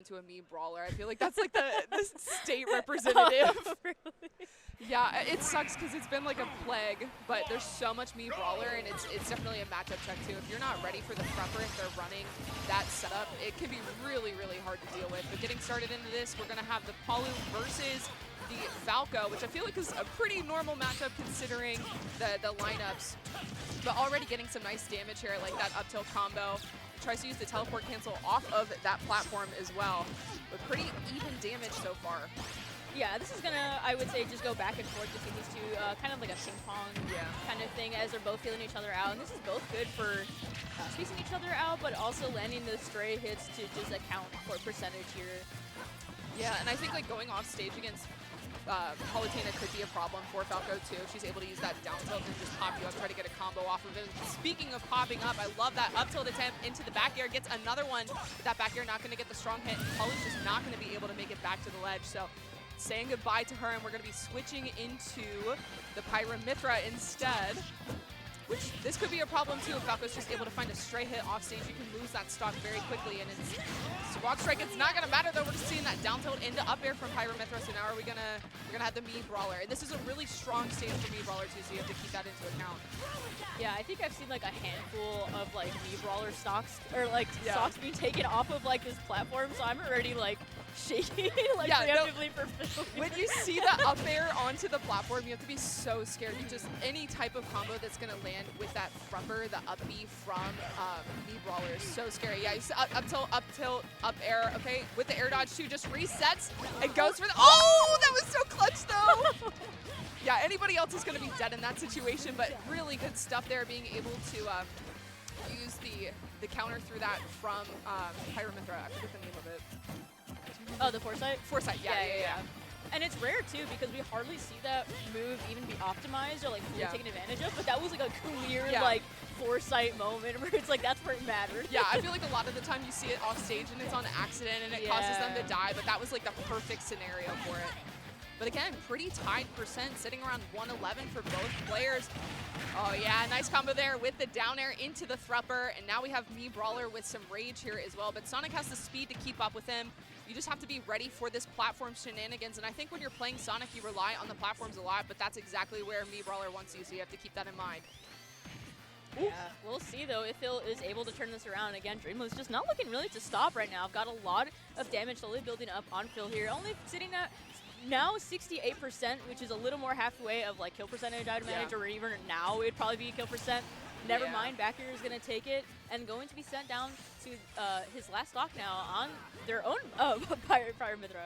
into a Mii brawler. I feel like that's like the state representative. Oh, really? Yeah, it sucks because it's been like a plague, but there's so much Mii brawler, and it's definitely a matchup check too. If you're not ready for the prepper, if they're running that setup, it can be really, really hard to deal with. But getting started into this, we're going to have the Palu versus the Falco, which I feel like is a pretty normal matchup considering the lineups. But already getting some nice damage here, like that up tilt combo. Tries to use the teleport cancel off of that platform as well. But pretty even damage so far. Yeah, this is gonna, I would say, just go back and forth between these two, kind of like a ping pong kind of thing as they're both feeling each other out. And this is both good for spacing each other out, but also landing the stray hits to just account for percentage here. Yeah, and I think like going off stage against Palutena could be a problem for Falco too. She's able to use that down tilt and just pop you up, try to get a combo off of it. Speaking of popping up, I love that up tilt attempt into the back air. Gets another one, but that back air not going to get the strong hit. Palu's just not going to be able to make it back to the ledge. So saying goodbye to her, and we're going to be switching into the Pyra Mithra instead. Which, this could be a problem too if Falco's just able to find a stray hit off stage. You can lose that stock very quickly, and it's walk strike. It's not gonna matter though. We're just seeing that down tilt into up air from Pyra Mithra. So now we're gonna have the Mii brawler, and this is a really strong stage for Mii brawler too. So you have to keep that into account. Yeah, I think I've seen like a handful of like Mii brawler stocks or like stocks being taken off of like this platform. So I'm already like shaking like preemptively for Phil. When you see the up air onto the platform, you have to be so scared. You just any type of combo that's gonna land with that frumper, the up B from Mii brawler is so scary. Yeah, you see up tilt, up air. Okay, with the air dodge too, just resets and goes for the. Oh, that was so clutch though. Yeah, anybody else is gonna be dead in that situation, but really good stuff there, being able to use the counter through that from Pyra Mithra. I forget the name of it. Oh, the Foresight? Foresight, yeah. And it's rare too because we hardly see that move even be optimized or like fully taken advantage of, but that was like a clear like Foresight moment where it's like that's where it mattered. Yeah, I feel like a lot of the time you see it off stage and it's on accident and it causes them to die, but that was like the perfect scenario for it. But again, pretty tied percent, sitting around 111 for both players. Oh yeah, nice combo there with the down air into the thrupper, and now we have Mii brawler with some rage here as well, but Sonic has the speed to keep up with him. You just have to be ready for this platform shenanigans, and I think when you're playing Sonic, you rely on the platforms a lot, but that's exactly where Mii brawler wants you, so you have to keep that in mind. Yeah, we'll see though if Phil is able to turn this around. Again, Dreamless just not looking really to stop right now. I've got a lot of damage slowly building up on Phil here, only sitting at now 68%, which is a little more halfway of like kill percentage I'd imagine, or even now it'd probably be kill percent. Never mind, back here is going to take it and going to be sent down to his last stock now on their own Pyra Mithra,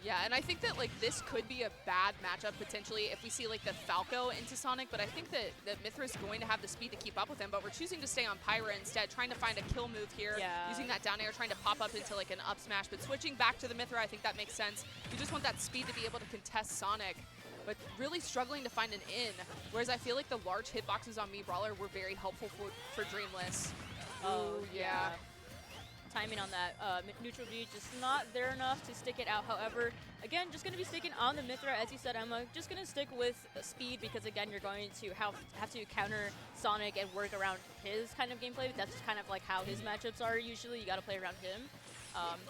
Yeah, and I think that like this could be a bad matchup potentially if we see like the Falco into Sonic, but I think that Mithra is going to have the speed to keep up with him, but we're choosing to stay on Pyra instead, trying to find a kill move here, using that down air, trying to pop up into like an up smash, but switching back to the Mithra, I think that makes sense. You just want that speed to be able to contest Sonic, but really struggling to find an in, whereas I feel like the large hitboxes on Mii brawler were very helpful for Dreamless. Oh, yeah. Timing on that neutral B just not there enough to stick it out. However, again, just going to be sticking on the Mithra, as you said, Emma. Just going to stick with speed because, again, you're going to have to counter Sonic and work around his kind of gameplay. That's just kind of like how his matchups are usually. You got to play around him.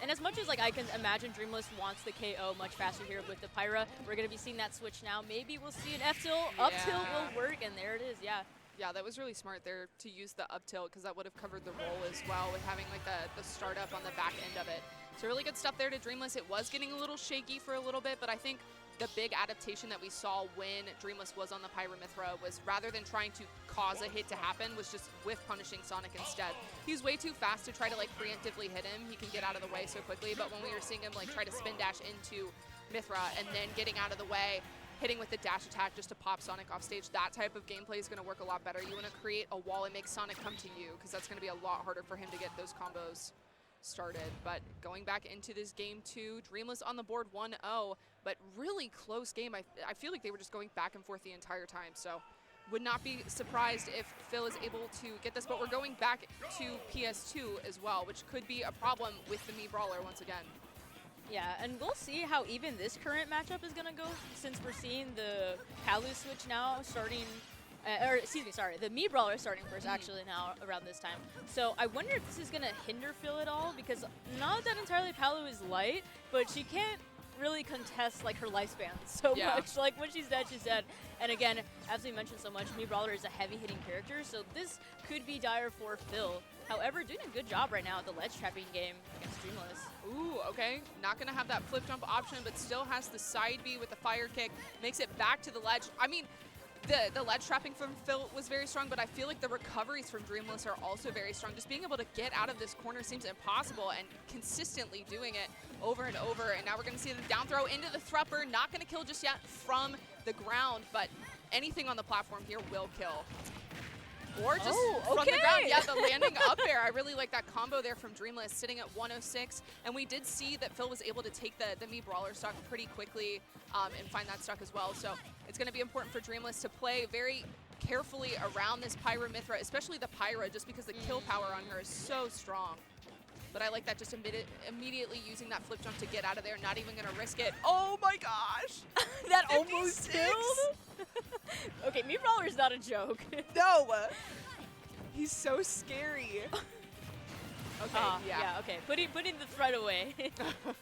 And as much as like I can imagine Dreamless wants the KO much faster here with the Pyra, we're going to be seeing that switch now. Maybe we'll see an F tilt. Up tilt will work, and there it is, Yeah, that was really smart there to use the up tilt because that would have covered the roll as well with having like the startup on the back end of it. So really good stuff there to Dreamless. It was getting a little shaky for a little bit, but I think the big adaptation that we saw when Dreamless was on the Pyra Mithra was rather than trying to cause a hit to happen, was just whiff punishing Sonic instead. He's way too fast to try to like preemptively hit him. He can get out of the way so quickly, but when we were seeing him like try to spin dash into Mithra and then getting out of the way, hitting with the dash attack just to pop Sonic off stage, that type of gameplay is going to work a lot better. You want to create a wall and make Sonic come to you because that's going to be a lot harder for him to get those combos started. But going back into this game too, Dreamless on the board 1-0, but really close game. I feel like they were just going back and forth the entire time, so would not be surprised if Phil is able to get this, but we're going back to PS2 as well, which could be a problem with the Mii brawler once again. Yeah, and we'll see how even this current matchup is going to go since we're seeing the Palu switch now starting or excuse me, sorry, the Mii Brawler starting first actually now around this time. So I wonder if this is going to hinder Phil at all, because not that entirely Palu is light, but she can't really contest like her lifespan so much. Like when she's dead. And again, as we mentioned so much, Mii Brawler is a heavy hitting character, so this could be dire for Phil. However, doing a good job right now at the ledge trapping game against Dreamless. Ooh, okay. Not going to have that flip jump option, but still has the side B with the fire kick. Makes it back to the ledge. I mean, the ledge trapping from Phil was very strong, but I feel like the recoveries from Dreamless are also very strong. Just being able to get out of this corner seems impossible, and consistently doing it over and over. And now we're going to see the down throw into the thrupper. Not going to kill just yet from the ground, but anything on the platform here will kill. Or just from the ground. Yeah, the landing up air. I really like that combo there from Dreamless, sitting at 106. And we did see that Phil was able to take the Mii Brawler stock pretty quickly and find that stock as well. So it's going to be important for Dreamless to play very carefully around this Pyra Mythra, especially the Pyra, just because the kill power on her is so strong. But I like that, just immediately using that flip jump to get out of there, not even going to risk it. Oh my gosh! That almost killed? Okay, Mii Brawler is not a joke. No! He's so scary. Okay, yeah, okay. Putting the threat away.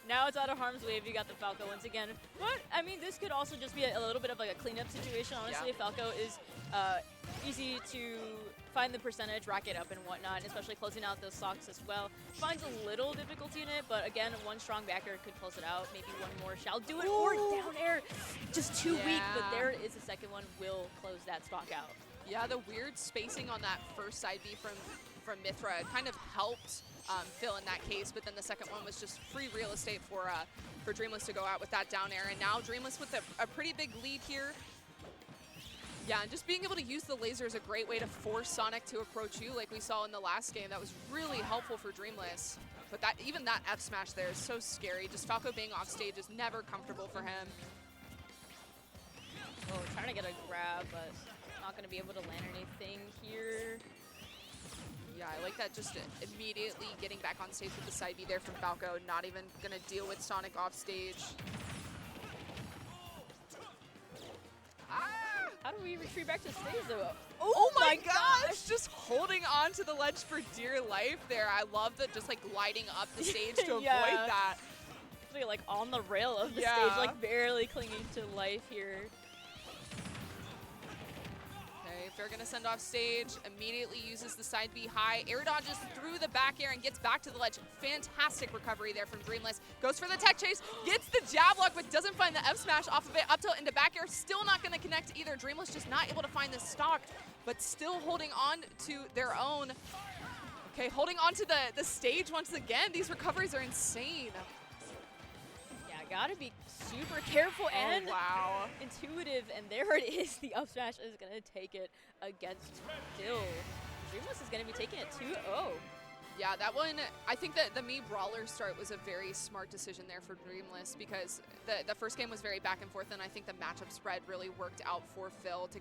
Now it's out of harm's way if you got the Falco once again. But, I mean, this could also just be a little bit of like a cleanup situation. Honestly, Falco is easy to find the percentage, rack it up and whatnot, and especially closing out those stocks as well. Finds a little difficulty in it, but again, one strong backer could close it out. Maybe one more shall do it, or down air. Just too weak, but there is a second one, will close that stock out. Yeah, the weird spacing on that first side B from Mythra kind of helped Phil in that case, but then the second one was just free real estate for Dreamless to go out with that down air. And now Dreamless with a pretty big lead here. Yeah, and just being able to use the laser is a great way to force Sonic to approach you like we saw in the last game. That was really helpful for Dreamless. But even that F smash there is so scary. Just Falco being off stage is never comfortable for him. Oh, trying to get a grab, but not going to be able to land anything here. Yeah, I like that, just immediately getting back on stage with the side B there from Falco, not even going to deal with Sonic off stage. How do we retreat back to stage though? Oh my gosh! Just holding on to the ledge for dear life there. I love that, just like gliding up the stage to avoid that. Actually, like on the rail of the stage, like barely clinging to life here. They're going to send off stage, immediately uses the side B high, air dodges through the back air and gets back to the ledge. Fantastic recovery there from Dreamless. Goes for the tech chase, gets the jab lock, but doesn't find the F smash off of it. Up tilt into back air, still not going to connect either. Dreamless just not able to find the stock, but still holding on to their own. Okay, holding on to the stage once again. These recoveries are insane. Yeah, gotta be super careful and intuitive, and there it is. The up smash is going to take it against Phil. Dreamless is going to be taking it 2-0. Yeah, that one, I think that the Mii Brawler start was a very smart decision there for Dreamless, because the first game was very back and forth, and I think the matchup spread really worked out for Phil to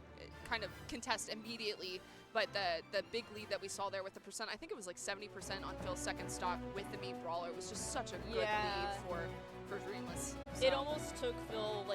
kind of contest immediately. But the big lead that we saw there with the percent, I think it was like 70% on Phil's second stock with the Mii Brawler. It was just such a good lead for Dreamless. So. It almost took Phil like